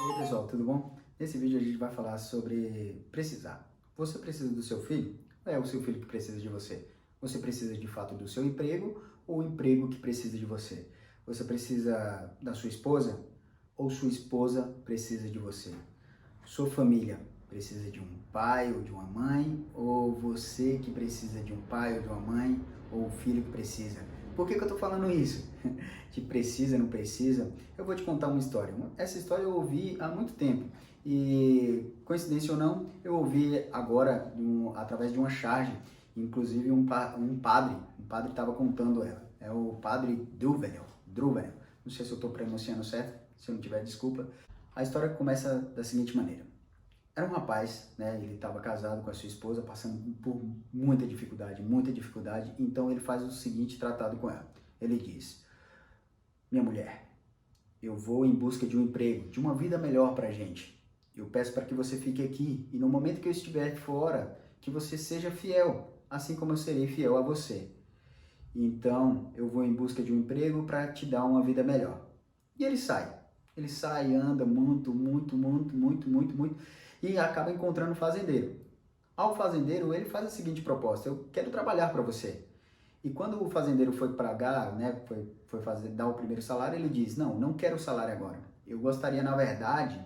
E aí pessoal, tudo bom? Nesse vídeo a gente vai falar sobre precisar. Você precisa do seu filho? Ou é o seu filho que precisa de você? Você precisa de fato do seu emprego ou o emprego que precisa de você? Você precisa da sua esposa ou sua esposa precisa de você? Sua família precisa de um pai ou de uma mãe, ou você que precisa de um pai ou de uma mãe, ou o filho que precisa? Por que eu tô falando isso? De precisa, não precisa? Eu vou te contar uma história. Essa história eu ouvi há muito tempo e, coincidência ou não, eu ouvi agora através de uma charge, inclusive um padre estava contando ela. É o padre Druvel. Não sei se eu estou pronunciando certo, se eu não tiver, desculpa. A história começa da seguinte maneira. Era um rapaz, né? Ele estava casado com a sua esposa, passando por muita dificuldade. Então ele faz o seguinte tratado com ela. Ele diz: minha mulher, eu vou em busca de um emprego, de uma vida melhor para a gente. Eu peço para que você fique aqui e no momento que eu estiver fora, que você seja fiel, assim como eu serei fiel a você. Então eu vou em busca de um emprego para te dar uma vida melhor. E ele sai. Ele sai, anda muito e acaba encontrando um fazendeiro. Ao fazendeiro, ele faz a seguinte proposta: eu quero trabalhar para você. E quando o fazendeiro foi pagar, né, foi dar o primeiro salário, ele diz: não quero o salário agora. Eu gostaria, na verdade,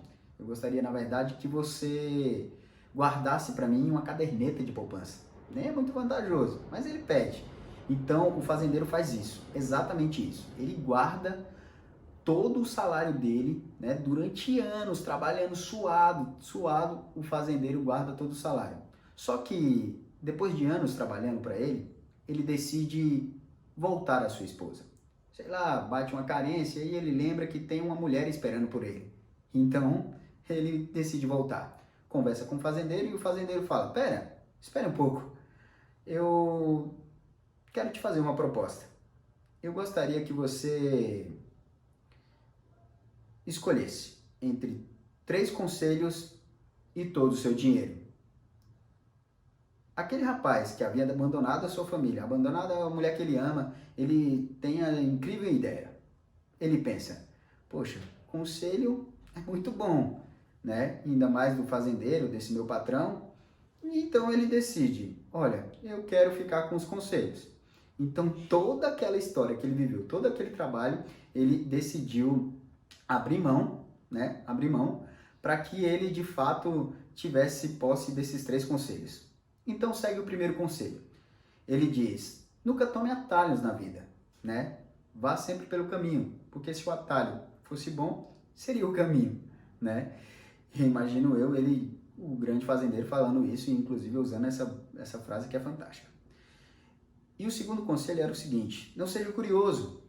que você guardasse para mim uma caderneta de poupança. Nem é muito vantajoso, mas ele pede. Então, o fazendeiro faz isso, exatamente isso. Ele guarda todo o salário dele, né, durante anos, trabalhando suado, o fazendeiro guarda todo o salário. Só que, depois de anos trabalhando para ele decide voltar à sua esposa. Sei lá, bate uma carência e ele lembra que tem uma mulher esperando por ele. Então, ele decide voltar. Conversa com o fazendeiro e o fazendeiro fala: espera um pouco, eu quero te fazer uma proposta. Eu gostaria que você escolhesse entre 3 conselhos e todo o seu dinheiro. Aquele rapaz que havia abandonado a sua família, abandonado a mulher que ele ama, ele tem a incrível ideia. Ele pensa: poxa, conselho é muito bom, né? Ainda mais do fazendeiro, desse meu patrão. Então ele decide: olha, eu quero ficar com os conselhos. Então toda aquela história que ele viveu, todo aquele trabalho, ele decidiu abrir mão, né? Abrir mão para que ele de fato tivesse posse desses 3 conselhos. Então segue o primeiro conselho. Ele diz: nunca tome atalhos na vida, né? Vá sempre pelo caminho, porque se o atalho fosse bom, seria o caminho, né? E imagino eu, o grande fazendeiro, falando isso e inclusive usando essa frase que é fantástica. E o segundo conselho era o seguinte: não seja curioso.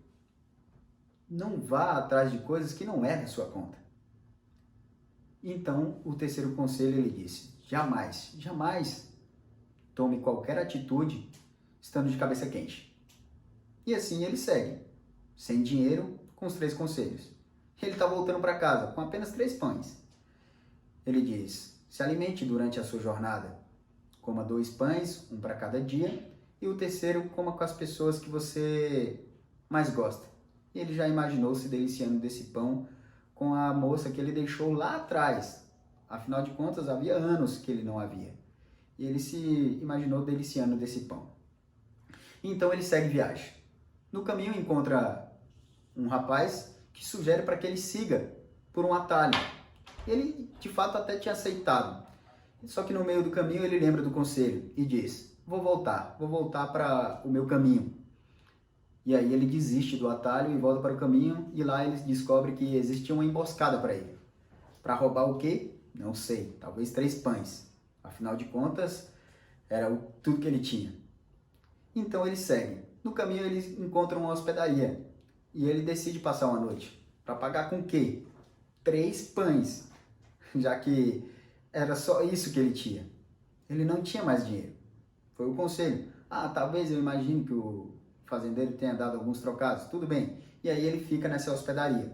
Não vá atrás de coisas que não é da sua conta. Então, o terceiro conselho ele disse: jamais tome qualquer atitude estando de cabeça quente. E assim ele segue, sem dinheiro, com os 3 conselhos. Ele está voltando para casa com apenas 3 pães. Ele diz: se alimente durante a sua jornada. Coma 2 pães, um para cada dia, e o terceiro coma com as pessoas que você mais gosta. E ele já imaginou se deliciando desse pão com a moça que ele deixou lá atrás. Afinal de contas, havia anos que ele não havia. E ele se imaginou deliciando desse pão. Então ele segue viagem. No caminho encontra um rapaz que sugere para que ele siga por um atalho. Ele de fato até tinha aceitado. Só que no meio do caminho ele lembra do conselho e diz: vou voltar para o meu caminho. E aí ele desiste do atalho e volta para o caminho, e lá ele descobre que existia uma emboscada para ele. Para roubar o quê? Não sei, talvez 3 pães. Afinal de contas, era tudo que ele tinha. Então ele segue. No caminho ele encontra uma hospedaria e ele decide passar uma noite. Para pagar com o quê? 3 pães, já que era só isso que ele tinha. Ele não tinha mais dinheiro. Foi o conselho: talvez eu imagine que o fazendeiro tenha dado alguns trocados, tudo bem. E aí ele fica nessa hospedaria.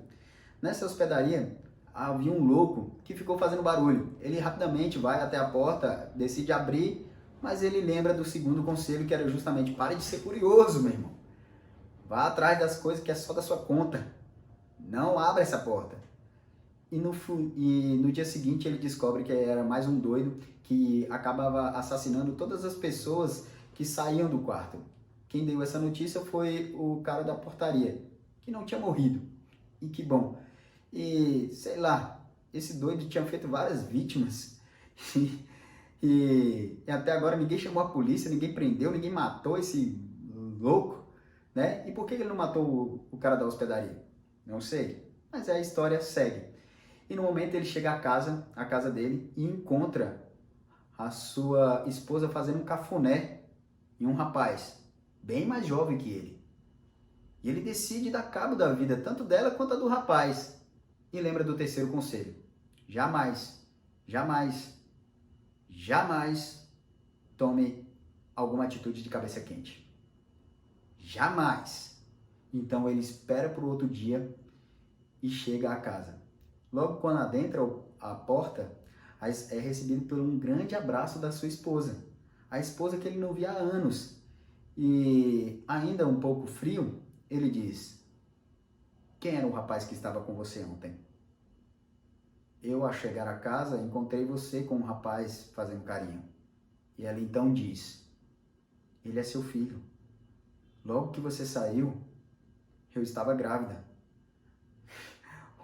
Nessa hospedaria havia um louco que ficou fazendo barulho. Ele rapidamente vai até a porta, decide abrir, mas ele lembra do segundo conselho, que era justamente: pare de ser curioso, meu irmão. Vá atrás das coisas que é só da sua conta. Não abra essa porta. e no dia seguinte ele descobre que era mais um doido que acabava assassinando todas as pessoas que saíam do quarto. Quem deu essa notícia foi o cara da portaria, que não tinha morrido. E que bom. E sei lá, esse doido tinha feito várias vítimas. E até agora ninguém chamou a polícia, ninguém prendeu, ninguém matou esse louco, né? E por que ele não matou o cara da hospedaria? Não sei, mas a história segue. E no momento ele chega à casa dele, e encontra a sua esposa fazendo um cafuné em um rapaz, bem mais jovem que ele. E ele decide dar cabo da vida, tanto dela quanto a do rapaz. E lembra do terceiro conselho: jamais, jamais, jamais tome alguma atitude de cabeça quente. Jamais. Então ele espera para o outro dia e chega à casa. Logo quando adentra a porta, é recebido por um grande abraço da sua esposa. A esposa que ele não via há anos. E ainda um pouco frio, ele diz: quem era o rapaz que estava com você ontem? Eu, ao chegar a casa, encontrei você com um rapaz fazendo carinho. E ela então diz: ele é seu filho. Logo que você saiu, eu estava grávida.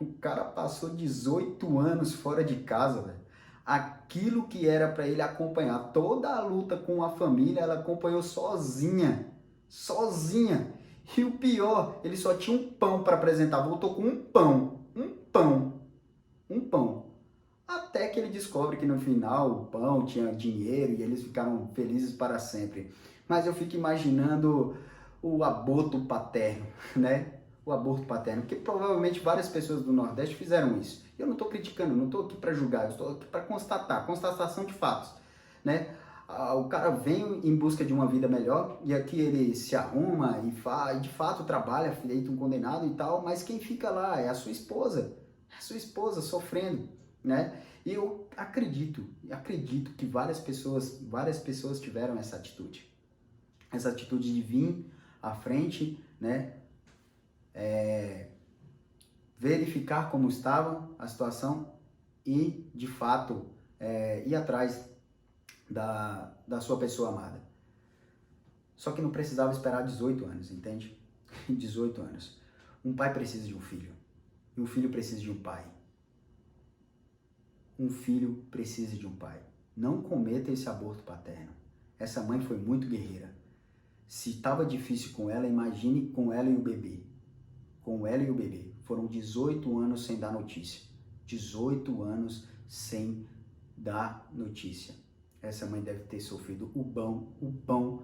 O cara passou 18 anos fora de casa, velho. Aquilo que era para ele acompanhar, toda a luta com a família, ela acompanhou sozinha. Sozinha. E o pior, ele só tinha um pão para apresentar. Voltou com um pão. Um pão. Um pão. Até que ele descobre que no final o pão tinha dinheiro e eles ficaram felizes para sempre. Mas eu fico imaginando o aborto paterno, né? O aborto paterno, porque provavelmente várias pessoas do Nordeste fizeram isso. Eu não estou criticando, não estou aqui para julgar, eu estou aqui para constatar, constatação de fatos, né? O cara vem em busca de uma vida melhor e aqui ele se arruma e de fato trabalha, feito um condenado e tal, mas quem fica lá é a sua esposa sofrendo, né? E eu acredito que várias pessoas tiveram essa atitude de vir à frente, né? Verificar como estava a situação e, de fato, ir atrás da sua pessoa amada. Só que não precisava esperar 18 anos, entende? 18 anos. Um pai precisa de um filho. E um filho precisa de um pai. Um filho precisa de um pai. Não cometa esse aborto paterno. Essa mãe foi muito guerreira. Se estava difícil com ela, imagine com ela e o bebê. Com ela e o bebê. Foram 18 anos sem dar notícia. 18 anos sem dar notícia. Essa mãe deve ter sofrido o pão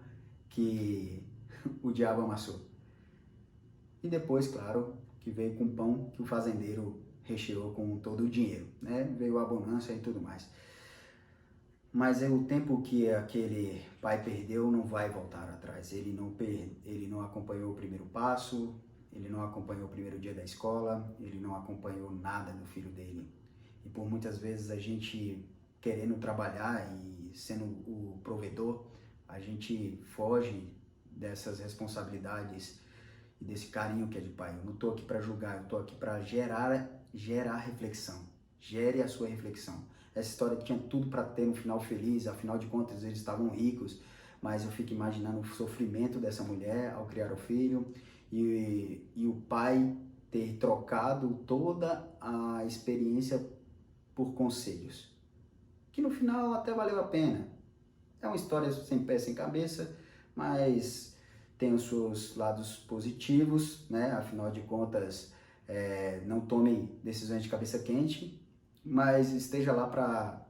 que o diabo amassou. E depois, claro, que veio com o pão que o fazendeiro recheou com todo o dinheiro, né? Veio a bonança e tudo mais. Mas o tempo que aquele pai perdeu não vai voltar atrás. Ele não acompanhou o primeiro passo, ele não acompanhou o primeiro dia da escola, ele não acompanhou nada do filho dele. E por muitas vezes a gente querendo trabalhar e sendo o provedor, a gente foge dessas responsabilidades e desse carinho que é de pai. Eu não estou aqui para julgar, eu estou aqui para gerar reflexão. Gere a sua reflexão. Essa história tinha tudo para ter um final feliz, afinal de contas eles estavam ricos, mas eu fico imaginando o sofrimento dessa mulher ao criar o filho e o pai ter trocado toda a experiência por conselhos, que no final até valeu a pena. É uma história sem pé, sem cabeça, mas tem os seus lados positivos, né? Afinal de contas, não tomem decisões de cabeça quente, mas esteja lá para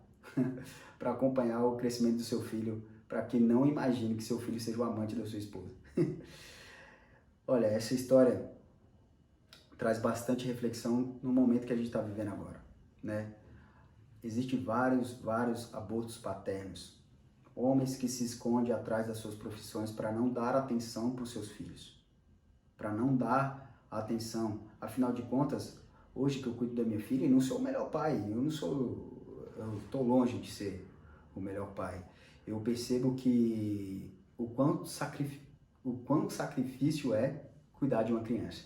para acompanhar o crescimento do seu filho, para que não imagine que seu filho seja o amante da sua esposa. Olha, essa história traz bastante reflexão no momento que a gente está vivendo agora, né? Existem vários abortos paternos, homens que se escondem atrás das suas profissões para não dar atenção para os seus filhos, para não dar atenção. Afinal de contas, hoje que eu cuido da minha filha, eu não sou o melhor pai, eu estou longe de ser o melhor pai. Eu percebo que o quanto sacrifício é cuidar de uma criança,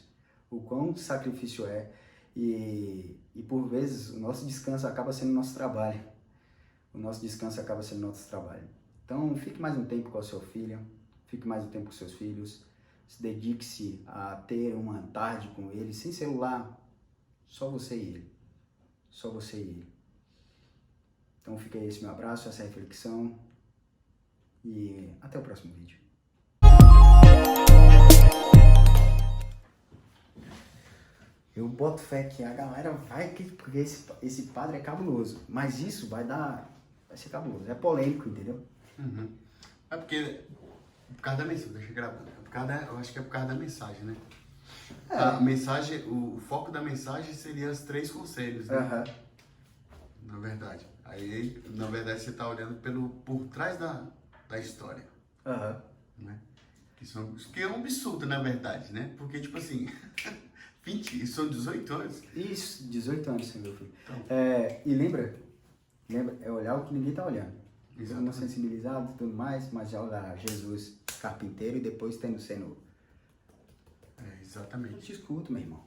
o quão sacrifício é, e por vezes o nosso descanso acaba sendo nosso trabalho. O nosso descanso acaba sendo nosso trabalho. Então, fique mais um tempo com a sua filha, fique mais um tempo com seus filhos, se dedique-se a ter uma tarde com eles, sem celular, só você e ele. Só você e ele. Então fica aí esse meu abraço, essa reflexão e até o próximo vídeo. Eu boto fé que a galera vai, porque esse padre é cabuloso, mas isso vai ser cabuloso, é polêmico, entendeu? Uhum. É porque, por causa da mensagem, deixa eu gravar. Eu acho que é por causa da mensagem, né? É. A mensagem, o foco da mensagem seria os 3 conselhos, né? Uhum. Na verdade. Aí, na verdade, você está olhando por trás da história. Uhum. Né? Que é um absurdo, na verdade, né? Porque, tipo assim, 20, são 18 anos. Isso, 18 anos, meu filho. Então. E lembra, é olhar o que ninguém tá olhando. Todo mundo Exatamente. sensibilizado e tudo mais, mas já olhar Jesus carpinteiro e depois sendo. Exatamente. Eu te escuto, meu irmão.